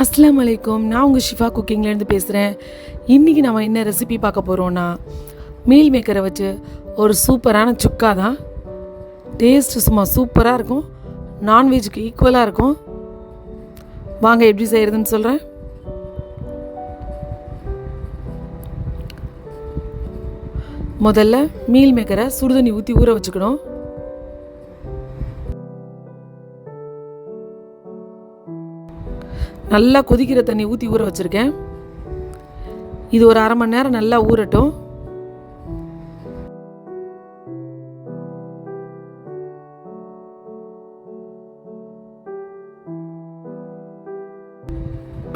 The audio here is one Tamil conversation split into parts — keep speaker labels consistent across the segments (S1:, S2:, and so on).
S1: அஸ்ஸலாமு அலைக்கும். நான் உங்கள் ஷிஃபா குக்கிங்லேருந்து பேசுகிறேன். இன்றைக்கி நம்ம என்ன ரெசிபி பார்க்க போகிறோன்னா, மீல் மேக்கரை வச்சு ஒரு சூப்பரான சுக்கா தான். டேஸ்ட்டு சும்மா சூப்பராக இருக்கும், நான்வெஜ்ஜுக்கு ஈக்குவலாக இருக்கும். வாங்க எப்படி செய்கிறதுன்னு சொல்கிறேன். முதல்ல மீல் மேக்கரை சுடுதண்ணி ஊற்றி ஊற வச்சுக்கணும். நல்லா கொதிக்கிற தண்ணி ஊற்றி ஊற வச்சுருக்கேன். இது ஒரு அரை மணி நேரம் நல்லா ஊறட்டும்.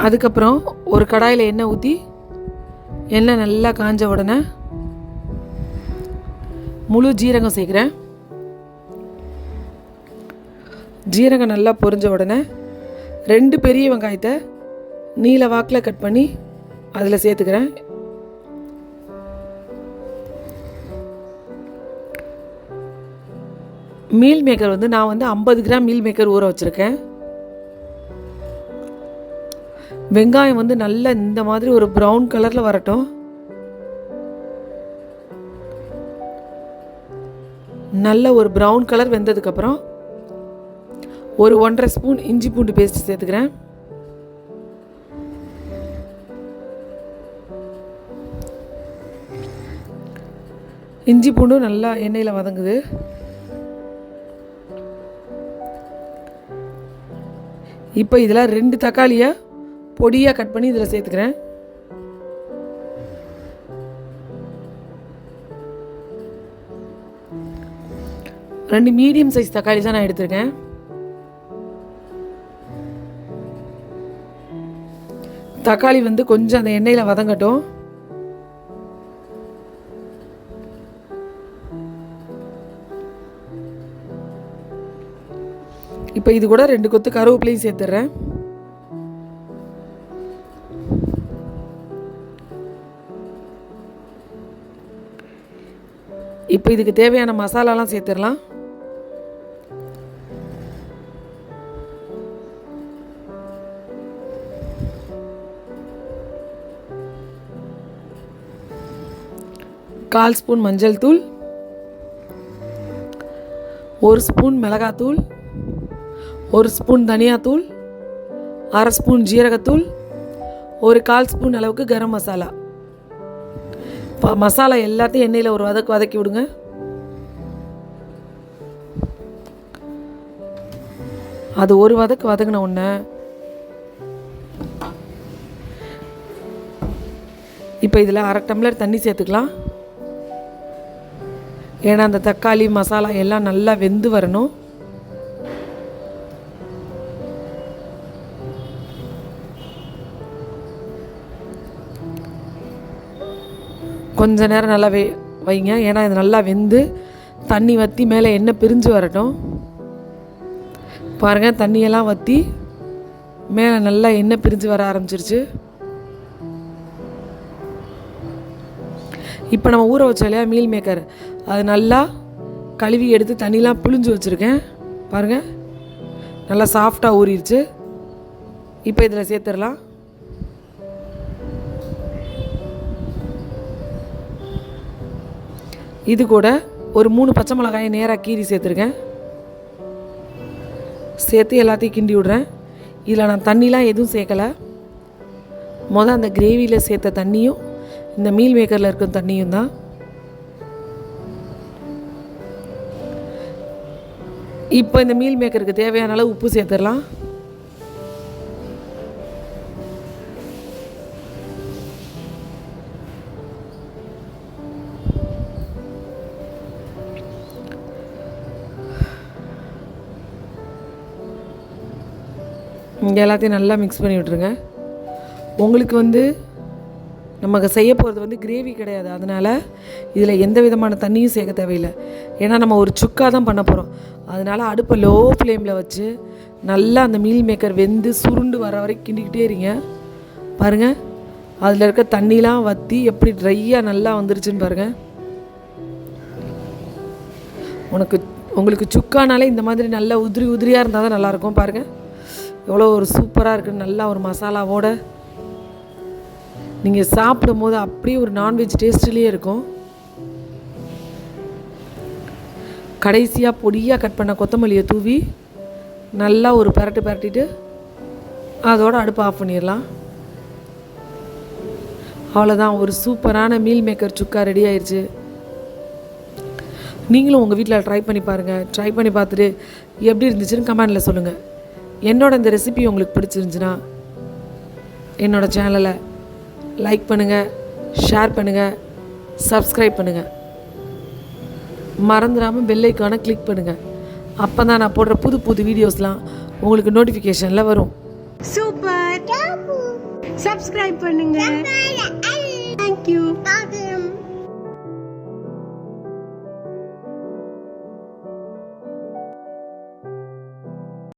S1: அதுக்கப்புறம் ஒரு கடாயில் எண்ணெய் ஊற்றி, எண்ணெய் நல்லா காஞ்ச உடனே முழு ஜீரகம் சேர்க்குறேன். ஜீரகம் நல்லா பொரிஞ்ச உடனே 2 பெரிய வெங்காயத்தை நீல வாக்கில் கட் பண்ணி அதில் சேர்த்துக்கிறேன். மீல் மேக்கர் நான் 50 கிராம் மீல் மேக்கர் ஊற வச்சுருக்கேன். வெங்காயம் நல்லா இந்த மாதிரி ஒரு ப்ரௌன் கலரில் வரட்டும். நல்ல ஒரு ப்ரௌன் கலர் வெந்ததுக்கப்புறம் ஒரு 1.5 ஸ்பூன் இஞ்சி பூண்டு பேஸ்ட் சேர்த்துக்கிறேன். இஞ்சி பூண்டும் நல்லா எண்ணெயில் வதங்குது. இப்போ இதில் 2 தக்காளியை பொடியாக கட் பண்ணி இதில் சேர்த்துக்கிறேன். ரெண்டு மீடியம் சைஸ் தக்காளி தான் நான் எடுத்திருக்கேன். தக்காளி கொஞ்சம் அந்த எண்ணெயில் வதங்கட்டும். இப்போ இது கூட 2 கொத்து கருவேப்பிலையும் சேர்த்துடுறேன். இப்போ இதுக்கு தேவையான மசாலாலாம் சேர்த்துடலாம். கால் ஸ்பூன் மஞ்சள் தூள், 1 ஸ்பூன் மிளகாத்தூள், 1 ஸ்பூன் தனியாத்தூள், அரை ஸ்பூன் ஜீரகத்தூள், ஒரு 1/4 ஸ்பூன் அளவுக்கு கரம் மசாலா. மசாலா எல்லாத்தையும் எண்ணெயில் ஒரு வதக்கி விடுங்க. அது ஒரு வதங்கின உடனே இப்போ இதில் 1/2 டம்ளர் தண்ணி சேர்த்துக்கலாம். ஏன்னா அந்த தக்காளி மசாலா எல்லாம் நல்லா வெந்து வரணும். கொஞ்ச நேரம் நல்லா வைங்க. ஏன்னா இது நல்லா வெந்து தண்ணி வற்றி மேலே எண்ணெய் பிரிஞ்சு வரட்டும். பாருங்கள், தண்ணியெல்லாம் வற்றி மேலே நல்லா எண்ணெய் பிரிஞ்சு வர ஆரம்பிச்சிருச்சு. இப்போ நம்ம ஊற வச்சோம் இல்லையா மீல் மேக்கர், அது நல்லா கழுவி எடுத்து தண்ணிலாம் புழிஞ்சு வச்சுருக்கேன். பாருங்கள், நல்லா சாஃப்டாக ஊறிடுச்சு. இப்போ இதில் சேர்த்துடலாம். இது கூட ஒரு 3 பச்சை மிளகாயை நேராக கீறி சேர்த்துருக்கேன். சேர்த்து எல்லாத்தையும் கிண்டி விடுறேன். இதில் நான் தண்ணிலாம் எதுவும் சேர்க்கலை. அந்த கிரேவியில் சேர்த்த தண்ணியும் இந்த மீல் மேக்கரில் இருக்கிற தண்ணியும் தான். இப்போ இந்த மீல் மேக்கருக்கு தேவையான அளவு உப்பு சேர்த்துடலாம். இங்கே எல்லாத்தையும் நல்லா மிக்ஸ் பண்ணி விட்டுருங்க. உங்களுக்கு நமக்கு செய்ய போகிறது கிரேவி கிடையாது, அதனால் இதில் எந்த விதமான தண்ணியும் சேர்க்க தேவையில்லை. ஏன்னா நம்ம ஒரு சுக்கா தான் பண்ண போகிறோம். அதனால் அடுப்பை லோ ஃப்ளேமில் வச்சு நல்லா அந்த மீல் மேக்கர் வெந்து சுருண்டு வர வரைக்கும் கிண்டிக்கிட்டே இருங்க. பாருங்கள், அதில் இருக்க தண்ணிலாம் வற்றி எப்படி ட்ரையாக நல்லா வந்துருச்சுன்னு பாருங்கள். உங்களுக்கு சுக்கானாலே இந்த மாதிரி நல்லா உதிரியாக இருந்தால் தான் நல்லாயிருக்கும். பாருங்கள், எவ்வளோ ஒரு சூப்பராக இருக்குது. நல்லா ஒரு மசாலாவோட நீங்கள் சாப்பிடும் போது அப்படியே ஒரு நான்வெஜ் டேஸ்ட்லேயே இருக்கும். கடைசியாக பொடியாக கட் பண்ண கொத்தமல்லியை தூவி நல்லா ஒரு பரட்டிட்டு அதோட அடுப்பை ஆஃப் பண்ணிடலாம். அவ்வளோதான், ஒரு சூப்பரான மீல் மேக்கர் சுக்கா ரெடி ஆயிடுச்சு. நீங்களும் உங்கள் வீட்டில் ட்ரை பண்ணி பாருங்கள். ட்ரை பண்ணி பார்த்துட்டு எப்படி இருந்துச்சுன்னு கமெண்டில் சொல்லுங்கள். என்னோட இந்த ரெசிபி உங்களுக்கு பிடிச்சிருந்துச்சுன்னா என்னோடய சேனலை லைக் பண்ணுங்கள், ஷேர் பண்ணுங்கள், சப்ஸ்கிரைப் பண்ணுங்கள். மறந்துடாமல் பெல் ஐக்கானை கிளிக் பண்ணுங்கள். அப்போ தான் நான் போடுற புது புது வீடியோஸ்லாம் உங்களுக்கு நோட்டிஃபிகேஷனில் வரும்.
S2: சூப்பர், சப்ஸ்கிரைப் பண்ணுங்க. தேங்க்யூ.